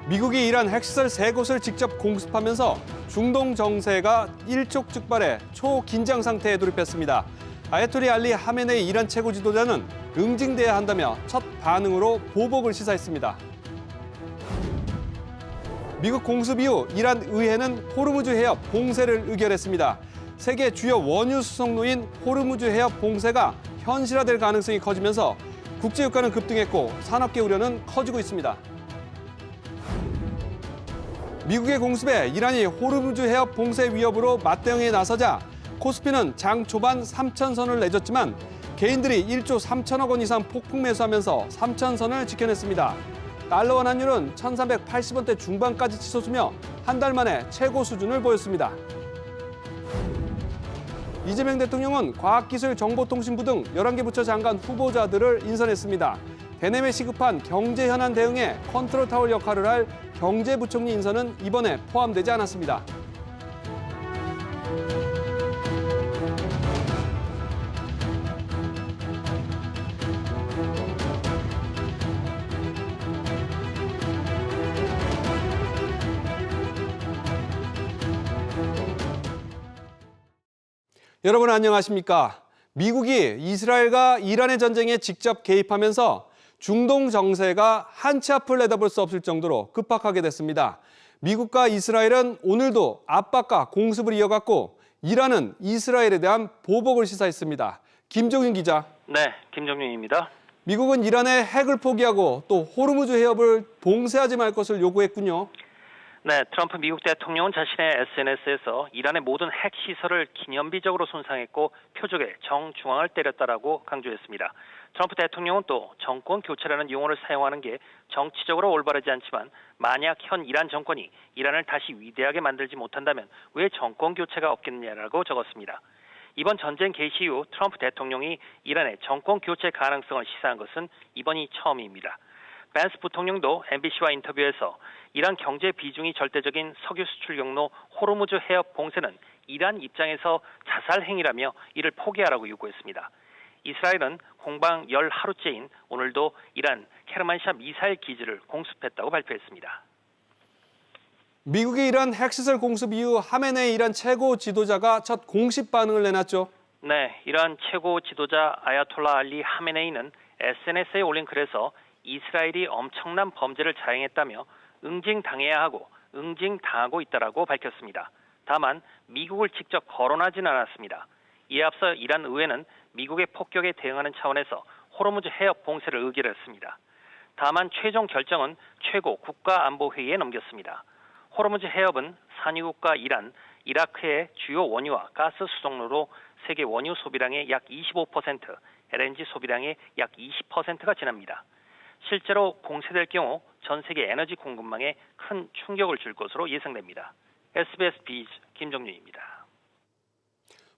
미국이 이란 핵시설 3곳을 직접 공습하면서 중동 정세가 일촉즉발의 초긴장 상태에 돌입했습니다. 아야톨리 알리 하메네이 이란 최고 지도자는 응징돼야 한다며 첫 반응으로 보복을 시사했습니다. 미국 공습 이후 이란 의회는 호르무즈 해협 봉쇄를 의결했습니다. 세계 주요 원유 수송로인 호르무즈 해협 봉쇄가 현실화될 가능성이 커지면서 국제유가는 급등했고 산업계 우려는 커지고 있습니다. 미국의 공습에 이란이 호르무즈 해협 봉쇄 위협으로 맞대응에 나서자 코스피는 장 초반 3,000선을 내줬지만 개인들이 1조 3천억 원 이상 폭풍 매수하면서 3,000선을 지켜냈습니다. 달러 환율은 1,380원대 중반까지 치솟으며 한 달 만에 최고 수준을 보였습니다. 이재명 대통령은 과학기술정보통신부 등 11개 부처 장관 후보자들을 인선했습니다. 대내외 시급한 경제 현안 대응에 컨트롤 타워 역할을 할 경제부총리 인선은 이번에 포함되지 않았습니다. 여러분 안녕하십니까? 미국이 이스라엘과 이란의 전쟁에 직접 개입하면서 중동 정세가 한치 앞을 내다볼 수 없을 정도로 급박하게 됐습니다. 미국과 이스라엘은 오늘도 압박과 공습을 이어갔고 이란은 이스라엘에 대한 보복을 시사했습니다. 김종윤 기자. 네, 김종윤입니다. 미국은 이란의 핵을 포기하고 또 호르무즈 해협을 봉쇄하지 말 것을 요구했군요. 네, 트럼프 미국 대통령은 자신의 SNS에서 이란의 모든 핵시설을 기념비적으로 손상했고 표적에 정중앙을 때렸다라고 강조했습니다. 트럼프 대통령은 또 정권 교체라는 용어를 사용하는 게 정치적으로 올바르지 않지만 만약 현 이란 정권이 이란을 다시 위대하게 만들지 못한다면 왜 정권 교체가 없겠느냐라고 적었습니다. 이번 전쟁 개시 이후 트럼프 대통령이 이란의 정권 교체 가능성을 시사한 것은 이번이 처음입니다. 벤스 부통령도 MBC와 인터뷰에서 이란 경제 비중이 절대적인 석유 수출 경로 호르무즈 해협 봉쇄는 이란 입장에서 자살 행위라며 이를 포기하라고 요구했습니다. 이스라엘은 공방 열 하루째인 오늘도 이란 케르만샤 미사일 기지를 공습했다고 발표했습니다. 미국이 이란 핵시설 공습 이후 하메네이 이란 최고 지도자가 첫 공식 반응을 내놨죠. 네, 이란 최고 지도자 아야톨라 알리 하메네이는 SNS에 올린 글에서 이스라엘이 엄청난 범죄를 자행했다며 응징당해야 하고 응징당하고 있다라고 밝혔습니다. 다만 미국을 직접 거론하진 않았습니다. 이에 앞서 이란 의회는 미국의 폭격에 대응하는 차원에서 호르무즈 해협 봉쇄를 의결했습니다. 다만 최종 결정은 최고 국가안보회의에 넘겼습니다. 호르무즈 해협은 산유국가 이란, 이라크의 주요 원유와 가스 수송로로 세계 원유 소비량의 약 25%, LNG 소비량의 약 20%가 지납니다. 실제로 봉쇄될 경우 전 세계 에너지 공급망에 큰 충격을 줄 것으로 예상됩니다. SBS 비즈 김종윤입니다.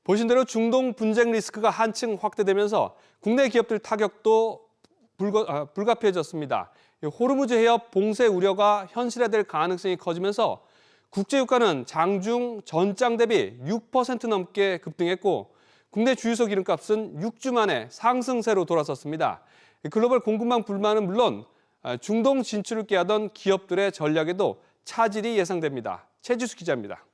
보신 대로 중동 분쟁 리스크가 한층 확대되면서 국내 기업들 타격도 불가피해졌습니다. 호르무즈 해협 봉쇄 우려가 현실화될 가능성이 커지면서 국제유가는 장중 전장 대비 6% 넘게 급등했고 국내 주유소 기름값은 6주 만에 상승세로 돌아섰습니다. 글로벌 공급망 불만은 물론 중동 진출을 꾀하던 기업들의 전략에도 차질이 예상됩니다. 최지수 기자입니다.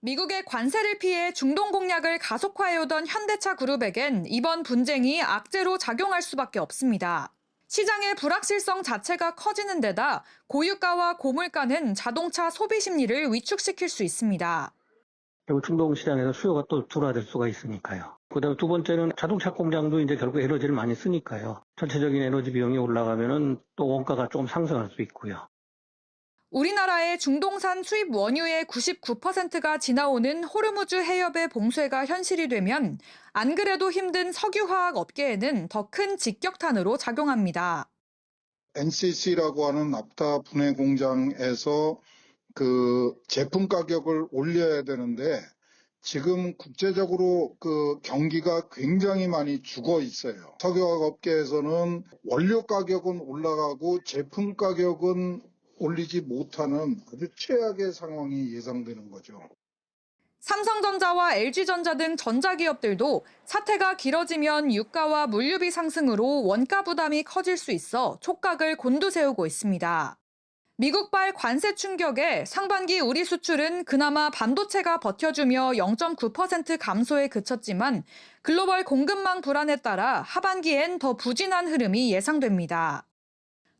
미국의 관세를 피해 중동 공략을 가속화해오던 현대차 그룹에겐 이번 분쟁이 악재로 작용할 수밖에 없습니다. 시장의 불확실성 자체가 커지는 데다 고유가와 고물가는 자동차 소비 심리를 위축시킬 수 있습니다. 결국 중동 시장에서 수요가 또 둔화될 수가 있으니까요. 그다음에 두 번째는 자동차 공장도 이제 결국 에너지를 많이 쓰니까요. 전체적인 에너지 비용이 올라가면은 또 원가가 조금 상승할 수 있고요. 우리나라의 중동산 수입 원유의 99%가 지나오는 호르무즈 해협의 봉쇄가 현실이 되면 안 그래도 힘든 석유화학 업계에는 더 큰 직격탄으로 작용합니다. NCC라고 하는 납타 분해 공장에서 그 제품 가격을 올려야 되는데 지금 국제적으로 그 경기가 굉장히 많이 죽어 있어요. 석유화학 업계에서는 원료 가격은 올라가고 제품 가격은 올리지 못하는 아주 최악의 상황이 예상되는 거죠. 삼성전자와 LG전자 등 전자기업들도 사태가 길어지면 유가와 물류비 상승으로 원가 부담이 커질 수 있어 촉각을 곤두세우고 있습니다. 미국발 관세 충격에 상반기 우리 수출은 그나마 반도체가 버텨주며 0.9% 감소에 그쳤지만 글로벌 공급망 불안에 따라 하반기엔 더 부진한 흐름이 예상됩니다.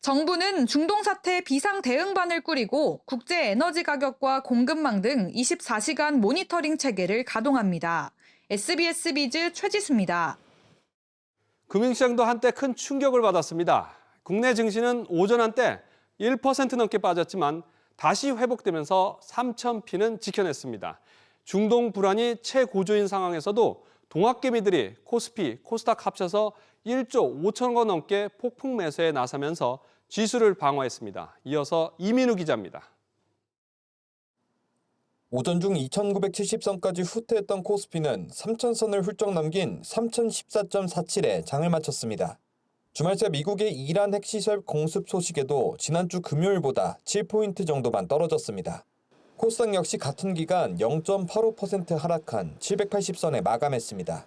정부는 중동 사태 비상 대응반을 꾸리고 국제 에너지 가격과 공급망 등 24시간 모니터링 체계를 가동합니다. SBS 비즈 최지수입니다. 금융시장도 한때 큰 충격을 받았습니다. 국내 증시는 오전 한때 1% 넘게 빠졌지만 다시 회복되면서 3,000피는 지켜냈습니다. 중동 불안이 최고조인 상황에서도 동학개미들이 코스피, 코스닥 합쳐서 1조 5천억 원 넘게 폭풍 매수에 나서면서 지수를 방어했습니다. 이어서 이민우 기자입니다. 오전 중 2,970선까지 후퇴했던 코스피는 3,000선을 훌쩍 넘긴 3,014.47에 장을 마쳤습니다. 주말새 미국의 이란 핵시설 공습 소식에도 지난주 금요일보다 7포인트 정도만 떨어졌습니다. 코스닥 역시 같은 기간 0.85% 하락한 780선에 마감했습니다.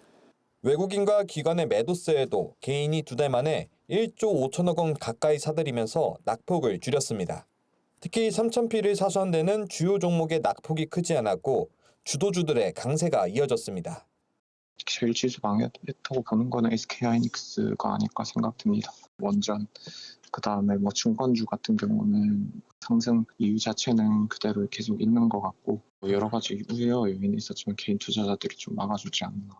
외국인과 기관의 매도세에도 개인이 2달 만에 1조 5천억 원 가까이 사들이면서 낙폭을 줄였습니다. 특히 3,000피를 사수한 데는 주요 종목의 낙폭이 크지 않았고 주도주들의 강세가 이어졌습니다. 제일 지수 망했다고 보는 거는 SK하이닉스가 아닐까 생각됩니다. 원전, 그 다음에 증권주 같은 경우는 상승 이유 자체는 그대로 계속 있는 것 같고 여러 가지 우려 요인이 있었지만 개인 투자자들이 좀 막아주지 않나.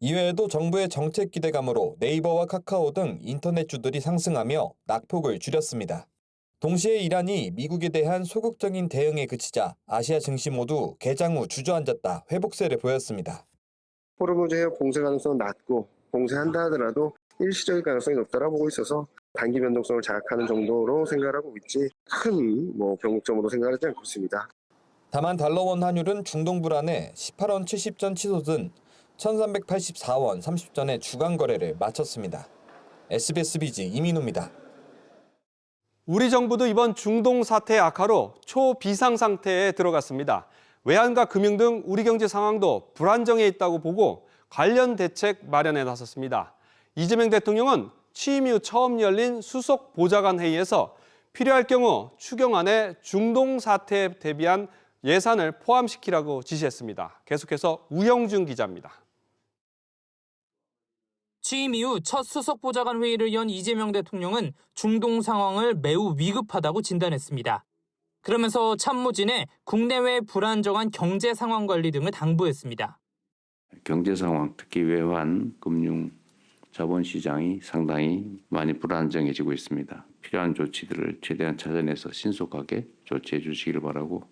이외에도 정부의 정책 기대감으로 네이버와 카카오 등 인터넷주들이 상승하며 낙폭을 줄였습니다. 동시에 이란이 미국에 대한 소극적인 대응에 그치자 아시아 증시 모두 개장 후 주저앉았다 회복세를 보였습니다. 호르무즈 해협 봉쇄 가능성은 낮고 봉쇄한다 하더라도 일시적일 가능성이 높다고 보고 있어서 단기 변동성을 자극하는 정도로 생각하고 있지 큰 변곡점으로 생각하지 않고 있습니다. 다만 달러원 환율은 중동 불안에 18원 70전 치솟은 1384원 30전의 주간 거래를 마쳤습니다. SBS 비즈 이민우입니다. 우리 정부도 이번 중동 사태 악화로 초비상 상태에 들어갔습니다. 외환과 금융 등 우리 경제 상황도 불안정해 있다고 보고 관련 대책 마련에 나섰습니다. 이재명 대통령은 취임 이후 처음 열린 수석 보좌관 회의에서 필요할 경우 추경안에 중동 사태에 대비한 예산을 포함시키라고 지시했습니다. 계속해서 우영준 기자입니다. 취임 이후 첫 수석 보좌관 회의를 연 이재명 대통령은 중동 상황을 매우 위급하다고 진단했습니다. 그러면서 참모진에 국내외 불안정한 경제 상황 관리 등을 당부했습니다. 경제 상황, 특히 외환, 금융, 자본시장이 상당히 많이 불안정해지고 있습니다. 필요한 조치들을 최대한 찾아내서 신속하게 조치해 주시기를 바라고.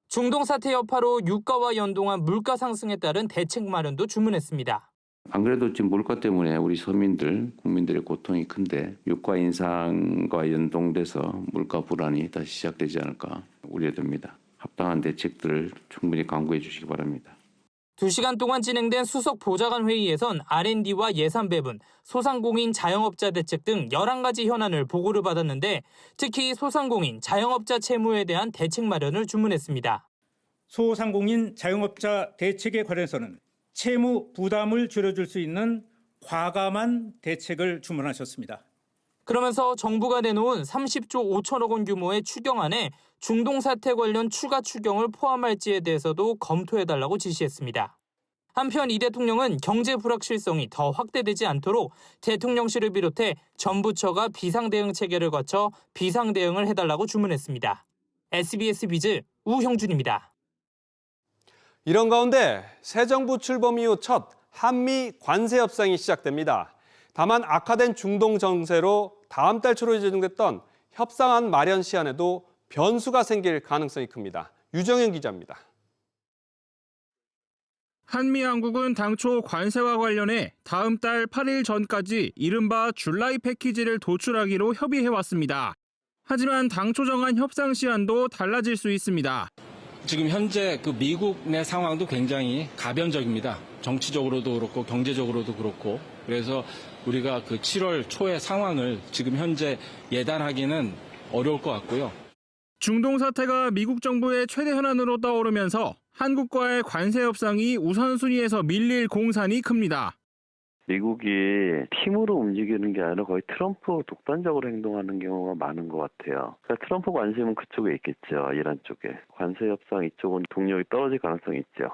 중동 사태 여파로 유가와 연동한 물가 상승에 따른 대책 마련도 주문했습니다. 안 그래도 지금 물가 때문에 우리 서민들, 국민들의 고통이 큰데 유가 인상과 연동돼서 물가 불안이 다시 시작되지 않을까 우려됩니다. 합당한 대책들을 충분히 강구해 주시기 바랍니다. 2시간 동안 진행된 수석 보좌관 회의에선 R&D와 예산 배분, 소상공인 자영업자 대책 등 11가지 현안을 보고를 받았는데 특히 소상공인 자영업자 채무에 대한 대책 마련을 주문했습니다. 소상공인 자영업자 대책에 관해서는 채무 부담을 줄여줄 수 있는 과감한 대책을 주문하셨습니다. 그러면서 정부가 내놓은 30조 5천억 원 규모의 추경안에 중동 사태 관련 추가 추경을 포함할지에 대해서도 검토해달라고 지시했습니다. 한편 이 대통령은 경제 불확실성이 더 확대되지 않도록 대통령실을 비롯해 전부처가 비상대응 체계를 거쳐 비상대응을 해달라고 주문했습니다. SBS 비즈 우형준입니다. 이런 가운데 새 정부 출범 이후 첫 한미 관세 협상이 시작됩니다. 다만 악화된 중동 정세로 다음 달 초로 예정됐던 협상안 마련 시한에도 변수가 생길 가능성이 큽니다. 유정현 기자입니다. 한미 양국은 당초 관세와 관련해 다음 달 8일 전까지 이른바 줄라이 패키지를 도출하기로 협의해왔습니다. 하지만 당초 정한 협상 시한도 달라질 수 있습니다. 지금 현재 미국 내 상황도 굉장히 가변적입니다. 정치적으로도 그렇고 경제적으로도 그렇고. 그래서 우리가 7월 초의 상황을 지금 현재 예단하기는 어려울 것 같고요. 중동 사태가 미국 정부의 최대 현안으로 떠오르면서 한국과의 관세 협상이 우선순위에서 밀릴 공산이 큽니다. 미국이 팀으로 움직이는 게 아니라 거의 트럼프 독단적으로 행동하는 경우가 많은 것 같아요. 그러니까 트럼프 관심은 그쪽에 있겠죠. 이란 쪽에. 관세 협상 이쪽은 동력이 떨어질 가능성이 있죠.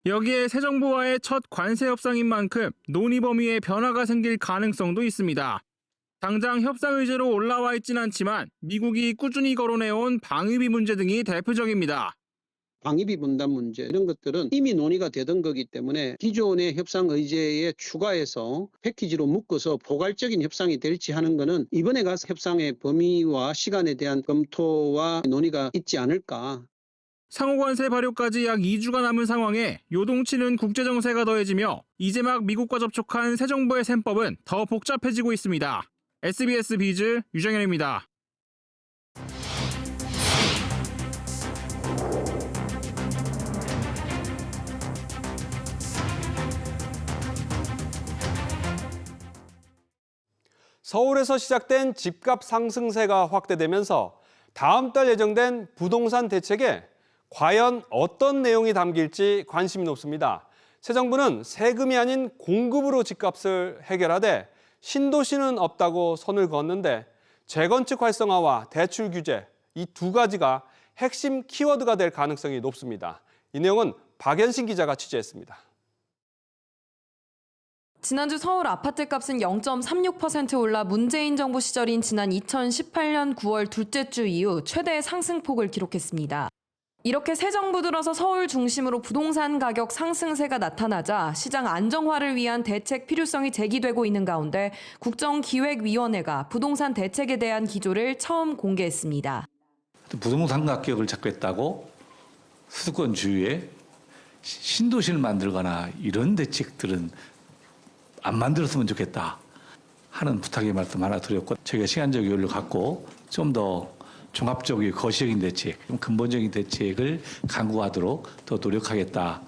여기에 새 정부와의 첫 관세 협상인 만큼 논의 범위에 변화가 생길 가능성도 있습니다. 당장 협상 의제로 올라와 있진 않지만 미국이 꾸준히 거론해온 방위비 문제 등이 대표적입니다. 방위비 분담 문제 이런 것들은 이미 논의가 되던 거기 때문에 기존의 협상 의제에 추가해서 패키지로 묶어서 포괄적인 협상이 될지 하는 것은 이번에 가서 협상의 범위와 시간에 대한 검토와 논의가 있지 않을까. 상호관세 발효까지 약 2주가 남은 상황에 요동치는 국제정세가 더해지며 이제 막 미국과 접촉한 새 정부의 셈법은 더 복잡해지고 있습니다. SBS 비즈 유정현입니다. 서울에서 시작된 집값 상승세가 확대되면서 다음 달 예정된 부동산 대책에 과연 어떤 내용이 담길지 관심이 높습니다. 새 정부는 세금이 아닌 공급으로 집값을 해결하되 신도시는 없다고 선을 그었는데 재건축 활성화와 대출 규제 이 두 가지가 핵심 키워드가 될 가능성이 높습니다. 이 내용은 박연신 기자가 취재했습니다. 지난주 서울 아파트값은 0.36% 올라 문재인 정부 시절인 지난 2018년 9월 둘째 주 이후 최대의 상승폭을 기록했습니다. 이렇게 새 정부 들어서 서울 중심으로 부동산 가격 상승세가 나타나자 시장 안정화를 위한 대책 필요성이 제기되고 있는 가운데 국정기획위원회가 부동산 대책에 대한 기조를 처음 공개했습니다. 부동산 가격을 잡겠다고 수도권 주위에 신도시를 만들거나 이런 대책들은 안 만들었으면 좋겠다 하는 부탁의 말씀 하나 드렸고 저희가 시간적 여유를 갖고 좀 더 종합적이고 거시적인 대책, 좀 근본적인 대책을 강구하도록 더 노력하겠다.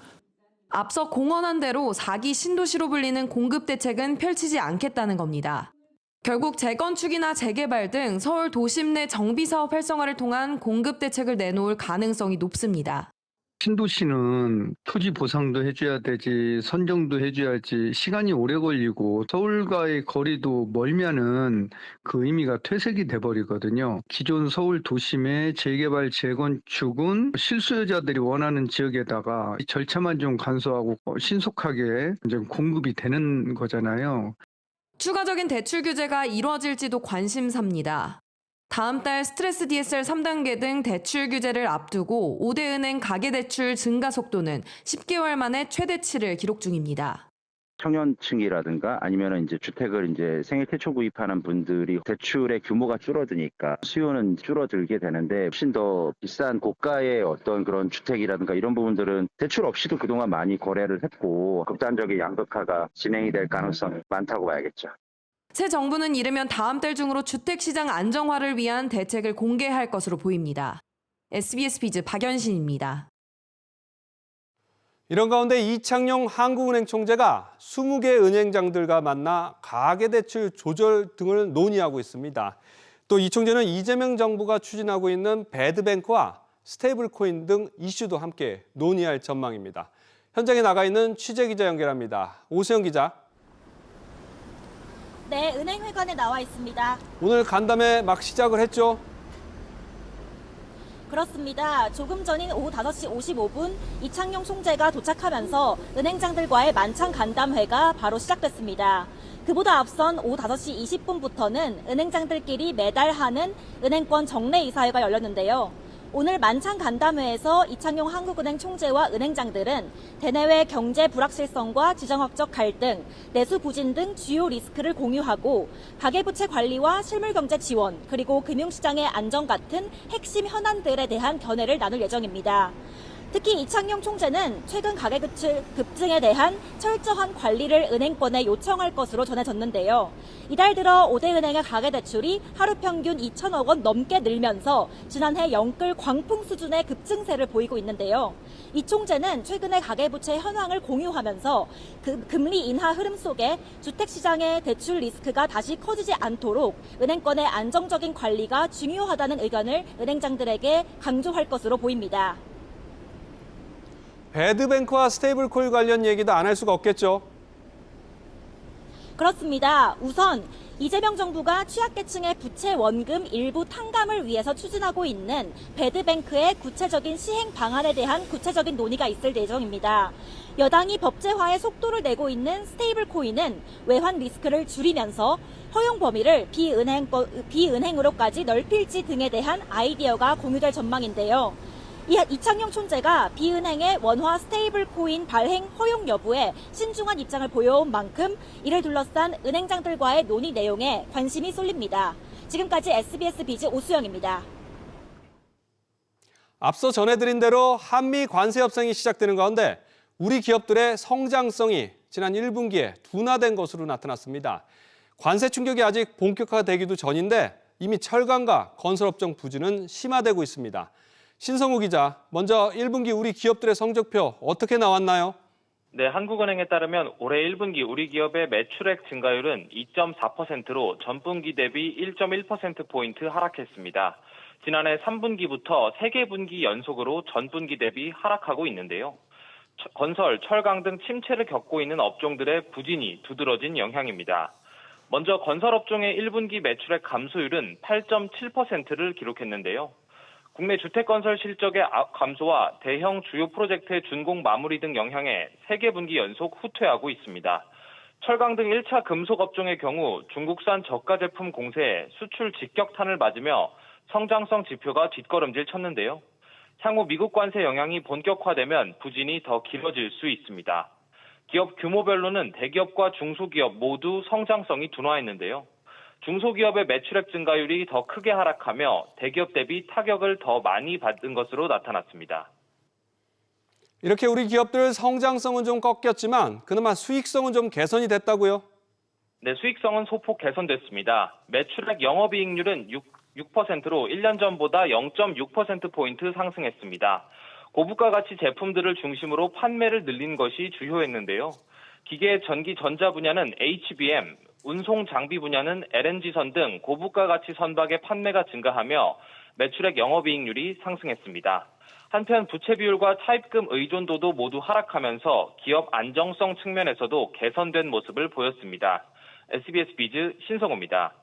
앞서 공언한 대로 4기 신도시로 불리는 공급 대책은 펼치지 않겠다는 겁니다. 결국 재건축이나 재개발 등 서울 도심 내 정비사업 활성화를 통한 공급 대책을 내놓을 가능성이 높습니다. 신도시는 토지 보상도 해줘야 되지, 선정도 해줘야지 시간이 오래 걸리고 서울과의 거리도 멀면은 그 의미가 퇴색이 돼버리거든요. 기존 서울 도심의 재개발, 재건축은 실수요자들이 원하는 지역에다가 절차만 좀 간소하고 신속하게 이제 공급이 되는 거잖아요. 추가적인 대출 규제가 이뤄질지도 관심사입니다. 다음 달 스트레스 DSR 3단계 등 대출 규제를 앞두고 5대 은행 가계대출 증가 속도는 10개월 만에 최대치를 기록 중입니다. 청년층이라든가 아니면 이제 주택을 이제 생애 최초 구입하는 분들이 대출의 규모가 줄어드니까 수요는 줄어들게 되는데 훨씬 더 비싼 고가의 어떤 그런 주택이라든가 이런 부분들은 대출 없이도 그동안 많이 거래를 했고 극단적인 양극화가 진행이 될 가능성이 많다고 봐야겠죠. 새 정부는 이르면 다음 달 중으로 주택시장 안정화를 위한 대책을 공개할 것으로 보입니다. SBS 비즈 박연신입니다. 이런 가운데 이창용 한국은행 총재가 20개 은행장들과 만나 가계대출 조절 등을 논의하고 있습니다. 또 이 총재는 이재명 정부가 추진하고 있는 배드뱅크와 스테이블코인 등 이슈도 함께 논의할 전망입니다. 현장에 나가 있는 취재기자 연결합니다. 오세영 기자. 네, 은행회관에 나와 있습니다. 오늘 간담회 막 시작을 했죠? 그렇습니다. 조금 전인 오후 5시 55분 이창용 총재가 도착하면서 은행장들과의 만찬 간담회가 바로 시작됐습니다. 그보다 앞선 오후 5시 20분부터는 은행장들끼리 매달 하는 은행권 정례 이사회가 열렸는데요. 오늘 만찬 간담회에서 이창용 한국은행 총재와 은행장들은 대내외 경제 불확실성과 지정학적 갈등, 내수 부진 등 주요 리스크를 공유하고 가계부채 관리와 실물경제 지원, 그리고 금융시장의 안정 같은 핵심 현안들에 대한 견해를 나눌 예정입니다. 특히 이창용 총재는 최근 가계대출 급증에 대한 철저한 관리를 은행권에 요청할 것으로 전해졌는데요. 이달 들어 5대 은행의 가계대출이 하루 평균 2천억 원 넘게 늘면서 지난해 영끌 광풍 수준의 급증세를 보이고 있는데요. 이 총재는 최근의 가계부채 현황을 공유하면서 금리 인하 흐름 속에 주택시장의 대출 리스크가 다시 커지지 않도록 은행권의 안정적인 관리가 중요하다는 의견을 은행장들에게 강조할 것으로 보입니다. 배드뱅크와 스테이블코인 관련 얘기도 안 할 수가 없겠죠. 그렇습니다. 우선 이재명 정부가 취약계층의 부채 원금 일부 탕감을 위해서 추진하고 있는 배드뱅크의 구체적인 시행 방안에 대한 구체적인 논의가 있을 예정입니다. 여당이 법제화에 속도를 내고 있는 스테이블코인은 외환 리스크를 줄이면서 허용 범위를 비은행으로까지 넓힐지 등에 대한 아이디어가 공유될 전망인데요. 이창용 총재가 비은행의 원화 스테이블코인 발행 허용 여부에 신중한 입장을 보여온 만큼 이를 둘러싼 은행장들과의 논의 내용에 관심이 쏠립니다. 지금까지 SBS 비즈 오수영입니다. 앞서 전해드린 대로 한미 관세 협상이 시작되는 가운데 우리 기업들의 성장성이 지난 1분기에 둔화된 것으로 나타났습니다. 관세 충격이 아직 본격화되기도 전인데 이미 철강과 건설업종 부진은 심화되고 있습니다. 신성우 기자, 먼저 1분기 우리 기업들의 성적표 어떻게 나왔나요? 네, 한국은행에 따르면 올해 1분기 우리 기업의 매출액 증가율은 2.4%로 전분기 대비 1.1%포인트 하락했습니다. 지난해 3분기부터 3개 분기 연속으로 전분기 대비 하락하고 있는데요. 건설, 철강 등 침체를 겪고 있는 업종들의 부진이 두드러진 영향입니다. 먼저 건설업종의 1분기 매출액 감소율은 8.7%를 기록했는데요. 국내 주택건설 실적의 감소와 대형 주요 프로젝트의 준공 마무리 등 영향에 3개 분기 연속 후퇴하고 있습니다. 철강 등 1차 금속 업종의 경우 중국산 저가 제품 공세에 수출 직격탄을 맞으며 성장성 지표가 뒷걸음질 쳤는데요. 향후 미국 관세 영향이 본격화되면 부진이 더 길어질 수 있습니다. 기업 규모별로는 대기업과 중소기업 모두 성장성이 둔화했는데요. 중소기업의 매출액 증가율이 더 크게 하락하며 대기업 대비 타격을 더 많이 받은 것으로 나타났습니다. 이렇게 우리 기업들 성장성은 좀 꺾였지만 그나마 수익성은 좀 개선이 됐다고요? 네, 수익성은 소폭 개선됐습니다. 매출액 영업이익률은 6%로 1년 전보다 0.6%포인트 상승했습니다. 고부가 가치 제품들을 중심으로 판매를 늘린 것이 주요했는데요. 기계, 전기, 전자 분야는 HBM, 운송 장비 분야는 LNG선 등 고부가 가치 선박의 판매가 증가하며 매출액 영업이익률이 상승했습니다. 한편 부채 비율과 차입금 의존도도 모두 하락하면서 기업 안정성 측면에서도 개선된 모습을 보였습니다. SBS 비즈 신성호입니다.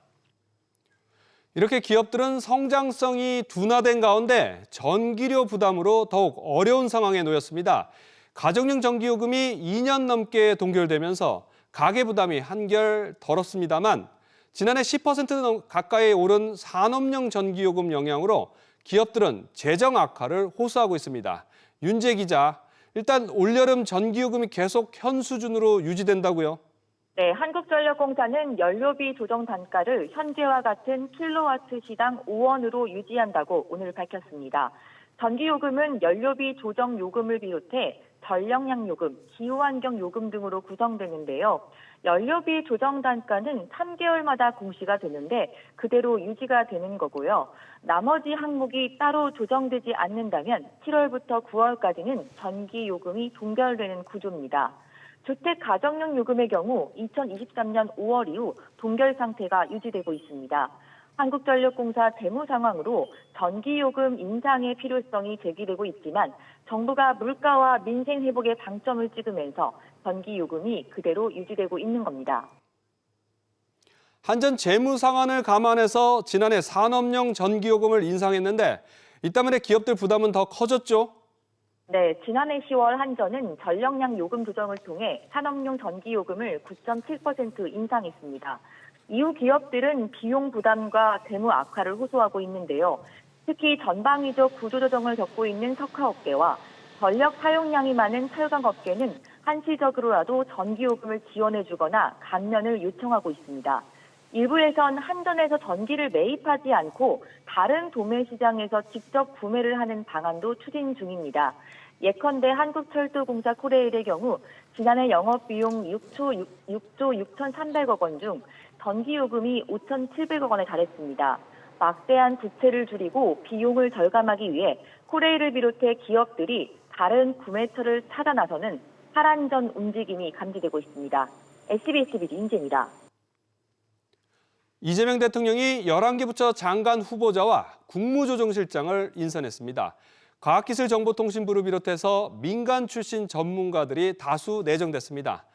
이렇게 기업들은 성장성이 둔화된 가운데 전기료 부담으로 더욱 어려운 상황에 놓였습니다. 가정용 전기요금이 2년 넘게 동결되면서 가계 부담이 한결 덜었습니다만 지난해 10% 가까이 오른 산업용 전기요금 영향으로 기업들은 재정 악화를 호소하고 있습니다. 윤재 기자, 일단 올여름 전기요금이 계속 현 수준으로 유지된다고요? 네, 한국전력공사는 연료비 조정 단가를 현재와 같은 킬로와트 시당 5원으로 유지한다고 오늘 밝혔습니다. 전기요금은 연료비 조정 요금을 비롯해 전력량 요금, 기후환경 요금 등으로 구성되는데요. 연료비 조정 단가는 3개월마다 공시가 되는데 그대로 유지가 되는 거고요. 나머지 항목이 따로 조정되지 않는다면 7월부터 9월까지는 전기요금이 동결되는 구조입니다. 주택 가정용 요금의 경우 2023년 5월 이후 동결 상태가 유지되고 있습니다. 한국전력공사 재무 상황으로 전기요금 인상의 필요성이 제기되고 있지만 정부가 물가와 민생 회복에 방점을 찍으면서 전기요금이 그대로 유지되고 있는 겁니다. 한전 재무 상황을 감안해서 지난해 산업용 전기요금을 인상했는데 이 때문에 기업들 부담은 더 커졌죠? 네, 지난해 10월 한전은 전력량 요금 조정을 통해 산업용 전기요금을 9.7% 인상했습니다. 이후 기업들은 비용 부담과 재무 악화를 호소하고 있는데요. 특히 전방위적 구조조정을 겪고 있는 석화업계와 전력 사용량이 많은 철강업계는 한시적으로라도 전기요금을 지원해주거나 감면을 요청하고 있습니다. 일부에선 한전에서 전기를 매입하지 않고 다른 도매 시장에서 직접 구매를 하는 방안도 추진 중입니다. 예컨대 한국철도공사 코레일의 경우 지난해 영업비용 6조 6,300억 원 중 전기요금이 5,700억 원에 달했습니다. 막대한 부채를 줄이고 비용을 절감하기 위해 코레일을 비롯해 기업들이 다른 구매처를 찾아 나서는 탈한전 움직임이 감지되고 있습니다. SBS 비즈 윤재입니다. 이재명 대통령이 11개 부처 장관 후보자와 국무조정실장을 인선했습니다. 과학기술정보통신부를 비롯해서 민간 출신 전문가들이 다수 내정됐습니다.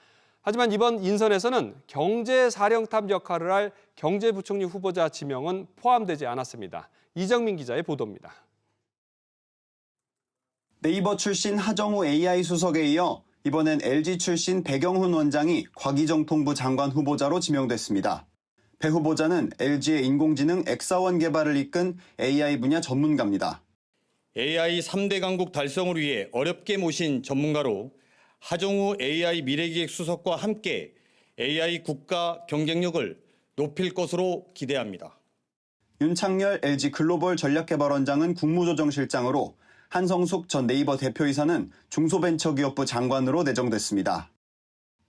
하지만 이번 인선에서는 경제사령탑 역할을 할 경제부총리 후보자 지명은 포함되지 않았습니다. 이정민 기자의 보도입니다. 네이버 출신 하정우 AI 수석에 이어 이번엔 LG 출신 백영훈 원장이 과기정통부 장관 후보자로 지명됐습니다. 배 후보자는 LG의 인공지능 엑사원 개발을 이끈 AI 분야 전문가입니다. AI 3대 강국 달성을 위해 어렵게 모신 전문가로 하정우 AI 미래기획 수석과 함께 AI 국가 경쟁력을 높일 것으로 기대합니다. 윤창열 LG 글로벌 전략개발원장은 국무조정실장으로 한성숙 전 네이버 대표이사는 중소벤처기업부 장관으로 내정됐습니다.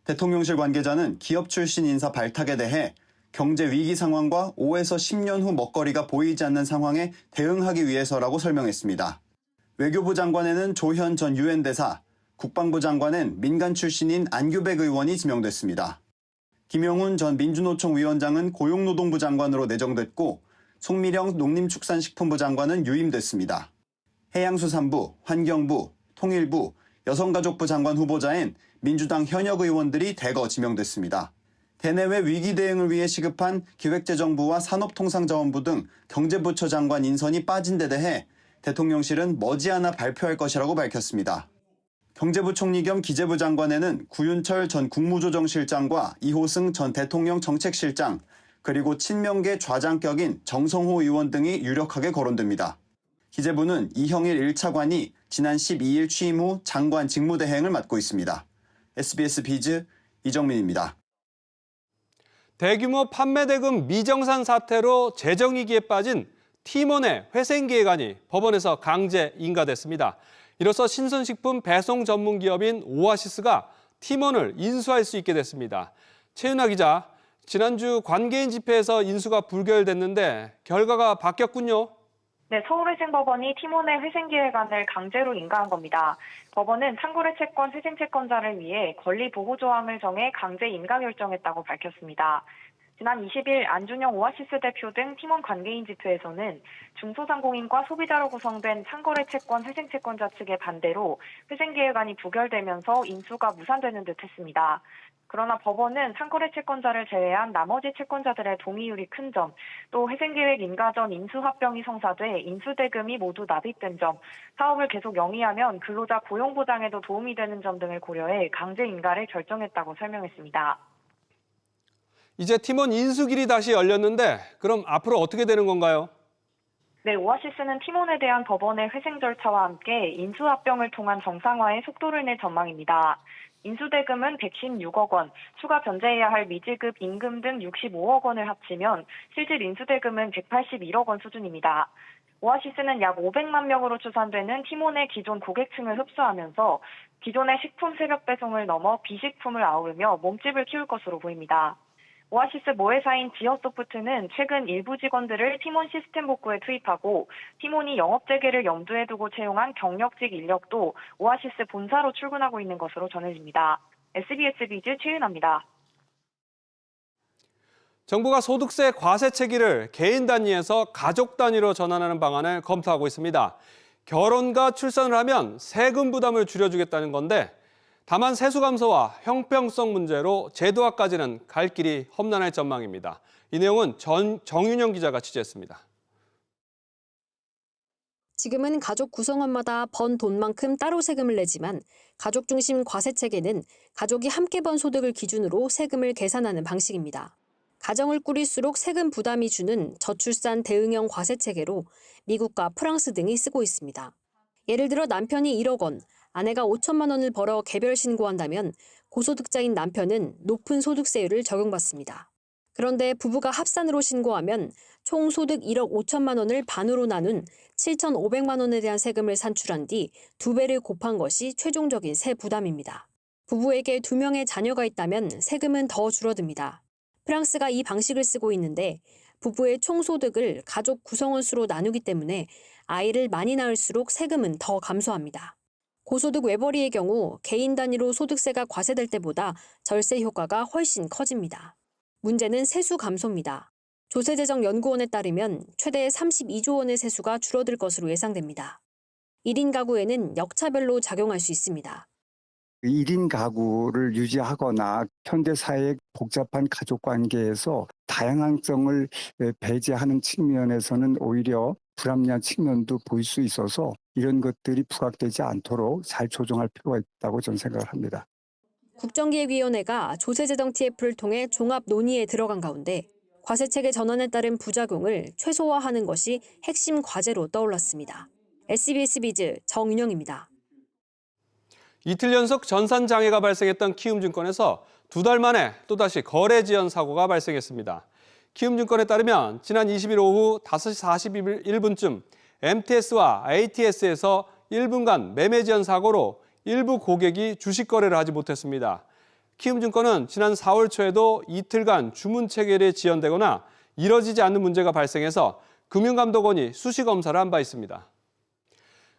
대통령실 관계자는 기업 출신 인사 발탁에 대해 경제 위기 상황과 5에서 10년 후 먹거리가 보이지 않는 상황에 대응하기 위해서라고 설명했습니다. 외교부 장관에는 조현 전 유엔 대사, 국방부 장관엔 민간 출신인 안규백 의원이 지명됐습니다. 김영훈 전 민주노총 위원장은 고용노동부 장관으로 내정됐고 송미령 농림축산식품부 장관은 유임됐습니다. 해양수산부, 환경부, 통일부, 여성가족부 장관 후보자엔 민주당 현역 의원들이 대거 지명됐습니다. 대내외 위기 대응을 위해 시급한 기획재정부와 산업통상자원부 등 경제부처 장관 인선이 빠진 데 대해 대통령실은 머지않아 발표할 것이라고 밝혔습니다. 경제부총리 겸 기재부 장관에는 구윤철 전 국무조정실장과 이호승 전 대통령 정책실장, 그리고 친명계 좌장격인 정성호 의원 등이 유력하게 거론됩니다. 기재부는 이형일 1차관이 지난 12일 취임 후 장관 직무대행을 맡고 있습니다. SBS 비즈 이정민입니다. 대규모 판매대금 미정산 사태로 재정위기에 빠진 티몬의 회생기획안이 법원에서 강제 인가됐습니다. 이로써 신선식품 배송 전문 기업인 오아시스가 티몬을 인수할 수 있게 됐습니다. 최윤아 기자, 지난주 관계인 집회에서 인수가 불결됐는데 결과가 바뀌었군요. 네, 서울회생법원이 티몬의 회생기획안을 강제로 인가한 겁니다. 법원은 상고래 채권 회생 채권자를 위해 권리보호 조항을 정해 강제 인가 결정했다고 밝혔습니다. 지난 20일 안준영 오아시스 대표 등 티몬 관계인 집회에서는 중소상공인과 소비자로 구성된 상거래 채권 회생 채권자 측의 반대로 회생기획안이 부결되면서 인수가 무산되는 듯 했습니다. 그러나 법원은 상거래 채권자를 제외한 나머지 채권자들의 동의율이 큰 점, 또 회생계획 인가 전 인수합병이 성사돼 인수대금이 모두 납입된 점, 사업을 계속 영위하면 근로자 고용보장에도 도움이 되는 점 등을 고려해 강제 인가를 결정했다고 설명했습니다. 이제 티몬 인수길이 다시 열렸는데 그럼 앞으로 어떻게 되는 건가요? 네, 오아시스는 티몬에 대한 법원의 회생 절차와 함께 인수합병을 통한 정상화에 속도를 낼 전망입니다. 인수대금은 116억 원, 추가 변제해야 할 미지급, 임금 등 65억 원을 합치면 실질 인수대금은 181억 원 수준입니다. 오아시스는 약 500만 명으로 추산되는 티몬의 기존 고객층을 흡수하면서 기존의 식품 새벽 배송을 넘어 비식품을 아우르며 몸집을 키울 것으로 보입니다. 오아시스 모회사인 지어소프트는 최근 일부 직원들을 티몬 시스템 복구에 투입하고 티몬이 영업 재개를 염두에 두고 채용한 경력직 인력도 오아시스 본사로 출근하고 있는 것으로 전해집니다. SBS 비즈 최윤아입니다. 정부가 소득세 과세 체계를 개인 단위에서 가족 단위로 전환하는 방안을 검토하고 있습니다. 결혼과 출산을 하면 세금 부담을 줄여주겠다는 건데 다만 세수 감소와 형평성 문제로 제도화까지는 갈 길이 험난할 전망입니다. 이 내용은 정윤영 기자가 취재했습니다. 지금은 가족 구성원마다 번 돈만큼 따로 세금을 내지만 가족 중심 과세 체계는 가족이 함께 번 소득을 기준으로 세금을 계산하는 방식입니다. 가정을 꾸릴수록 세금 부담이 주는 저출산 대응형 과세 체계로 미국과 프랑스 등이 쓰고 있습니다. 예를 들어 남편이 1억 원, 아내가 5천만 원을 벌어 개별 신고한다면 고소득자인 남편은 높은 소득세율을 적용받습니다. 그런데 부부가 합산으로 신고하면 총 소득 1억 5천만 원을 반으로 나눈 7,500만 원에 대한 세금을 산출한 뒤 2배를 곱한 것이 최종적인 세 부담입니다. 부부에게 2명의 자녀가 있다면 세금은 더 줄어듭니다. 프랑스가 이 방식을 쓰고 있는데 부부의 총 소득을 가족 구성원 수로 나누기 때문에 아이를 많이 낳을수록 세금은 더 감소합니다. 고소득 외벌이의 경우 개인 단위로 소득세가 과세될 때보다 절세 효과가 훨씬 커집니다. 문제는 세수 감소입니다. 조세재정연구원에 따르면 최대 32조 원의 세수가 줄어들 것으로 예상됩니다. 1인 가구에는 역차별로 작용할 수 있습니다. 1인 가구를 유지하거나 현대사회의 복잡한 가족관계에서 다양성을 배제하는 측면에서는 오히려 불합리한 측면도 보일 수 있어서 이런 것들이 부각되지 않도록 잘 조정할 필요가 있다고 저는 생각을 합니다. 국정기획위원회가 조세재정 TF를 통해 종합 논의에 들어간 가운데 과세체계 전환에 따른 부작용을 최소화하는 것이 핵심 과제로 떠올랐습니다. SBS 비즈 정윤영입니다. 이틀 연속 전산 장애가 발생했던 키움증권에서 2달 만에 또다시 거래 지연 사고가 발생했습니다. 키움증권에 따르면 지난 20일 오후 5시 41분쯤 MTS와 ATS에서 1분간 매매 지연 사고로 일부 고객이 주식 거래를 하지 못했습니다. 키움증권은 지난 4월 초에도 이틀간 주문 체결이 지연되거나 이뤄지지 않는 문제가 발생해서 금융감독원이 수시 검사를 한 바 있습니다.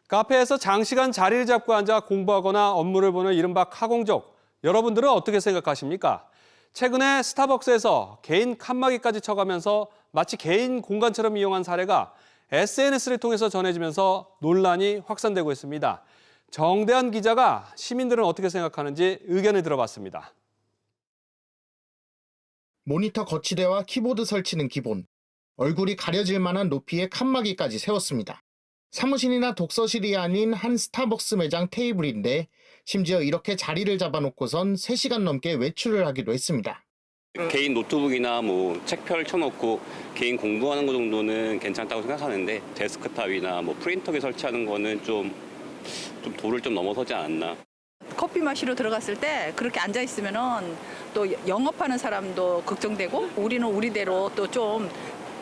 카페에서 장시간 자리를 잡고 앉아 공부하거나 업무를 보는 이른바 카공족, 여러분들은 어떻게 생각하십니까? 최근에 스타벅스에서 개인 칸막이까지 쳐가면서 마치 개인 공간처럼 이용한 사례가 SNS를 통해서 전해지면서 논란이 확산되고 있습니다. 정대한 기자가 시민들은 어떻게 생각하는지 의견을 들어봤습니다. 모니터 거치대와 키보드 설치는 기본, 얼굴이 가려질 만한 높이의 칸막이까지 세웠습니다. 사무실이나 독서실이 아닌 한 스타벅스 매장 테이블인데 심지어 이렇게 자리를 잡아놓고선 3시간 넘게 외출을 하기도 했습니다. 개인 노트북이나 뭐 책 펼쳐놓고 개인 공부하는 거 정도는 괜찮다고 생각하는데 데스크탑이나 뭐 프린터기 설치하는 거는 좀 도를 좀 넘어서지 않았나. 커피 마시러 들어갔을 때 그렇게 앉아 있으면은 또 영업하는 사람도 걱정되고 우리는 우리대로 또 좀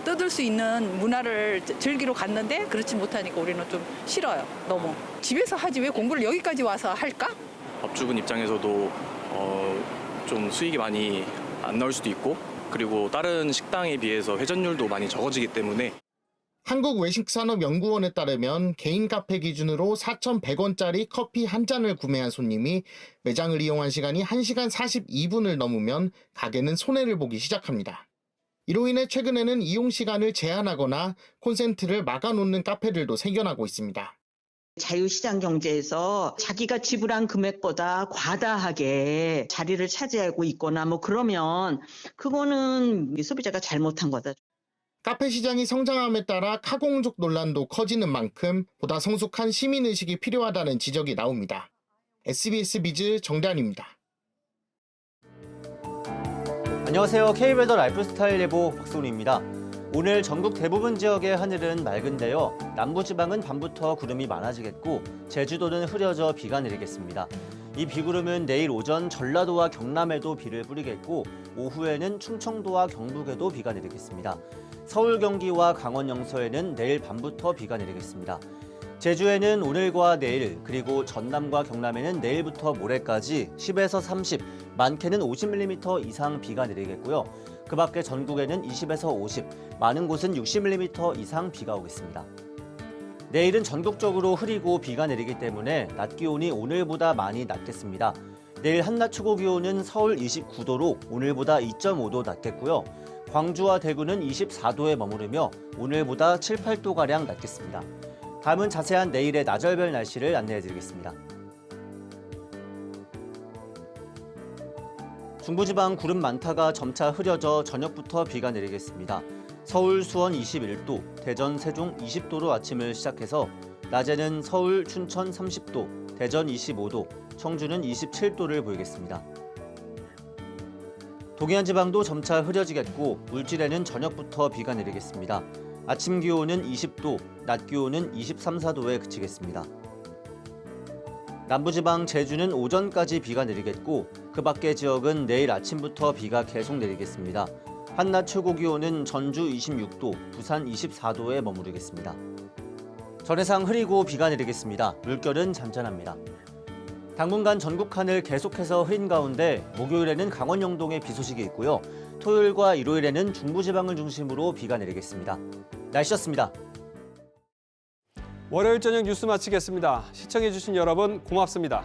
뜯을 수 있는 문화를 즐기러 갔는데 그렇지 못하니까 우리는 좀 싫어요. 너무. 집에서 하지 왜 공부를 여기까지 와서 할까? 업주분 입장에서도 좀 수익이 많이 안 나올 수도 있고 그리고 다른 식당에 비해서 회전율도 많이 적어지기 때문에 한국외식산업연구원에 따르면 개인 카페 기준으로 4,100원짜리 커피 한 잔을 구매한 손님이 매장을 이용한 시간이 1시간 42분을 넘으면 가게는 손해를 보기 시작합니다. 이로 인해 최근에는 이용 시간을 제한하거나 콘센트를 막아놓는 카페들도 생겨나고 있습니다. 자유시장 경제에서 자기가 지불한 금액보다 과다하게 자리를 차지하고 있거나 뭐 그러면 그거는 소비자가 잘못한 거다. 카페 시장이 성장함에 따라 카공족 논란도 커지는 만큼 보다 성숙한 시민의식이 필요하다는 지적이 나옵니다. SBS 비즈 정대한입니다. 안녕하세요. K웨더 라이프스타일 예보 박소훈입니다. 오늘 전국 대부분 지역의 하늘은 맑은데요. 남부지방은 밤부터 구름이 많아지겠고 제주도는 흐려져 비가 내리겠습니다. 이 비구름은 내일 오전 전라도와 경남에도 비를 뿌리겠고 오후에는 충청도와 경북에도 비가 내리겠습니다. 서울, 경기와 강원, 영서에는 내일 밤부터 비가 내리겠습니다. 제주에는 오늘과 내일, 그리고 전남과 경남에는 내일부터 모레까지 10에서 30, 많게는 50mm 이상 비가 내리겠고요. 그 밖에 전국에는 20에서 50, 많은 곳은 60mm 이상 비가 오겠습니다. 내일은 전국적으로 흐리고 비가 내리기 때문에 낮 기온이 오늘보다 많이 낮겠습니다. 내일 한낮 최고 기온은 서울 29도로 오늘보다 2.5도 낮겠고요. 광주와 대구는 24도에 머무르며 오늘보다 7, 8도가량 낮겠습니다. 다음은 자세한 내일의 나절별 날씨를 안내해드리겠습니다. 중부지방 구름 많다가 점차 흐려져 저녁부터 비가 내리겠습니다. 서울, 수원 21도, 대전, 세종 20도로 아침을 시작해서 낮에는 서울, 춘천 30도, 대전 25도, 청주는 27도를 보이겠습니다. 동해안 지방도 점차 흐려지겠고 물질에는 저녁부터 비가 내리겠습니다. 아침 기온은 20도, 낮 기온은 23, 4도에 그치겠습니다. 남부지방 제주는 오전까지 비가 내리겠고 그 밖의 지역은 내일 아침부터 비가 계속 내리겠습니다. 한낮 최고 기온은 전주 26도, 부산 24도에 머무르겠습니다. 전해상 흐리고 비가 내리겠습니다. 물결은 잔잔합니다. 당분간 전국 하늘 계속해서 흐린 가운데 목요일에는 강원 영동에 비 소식이 있고요. 토요일과 일요일에는 중부지방을 중심으로 비가 내리겠습니다. 날씨였습니다. 월요일 저녁 뉴스 마치겠습니다. 시청해주신 여러분 고맙습니다.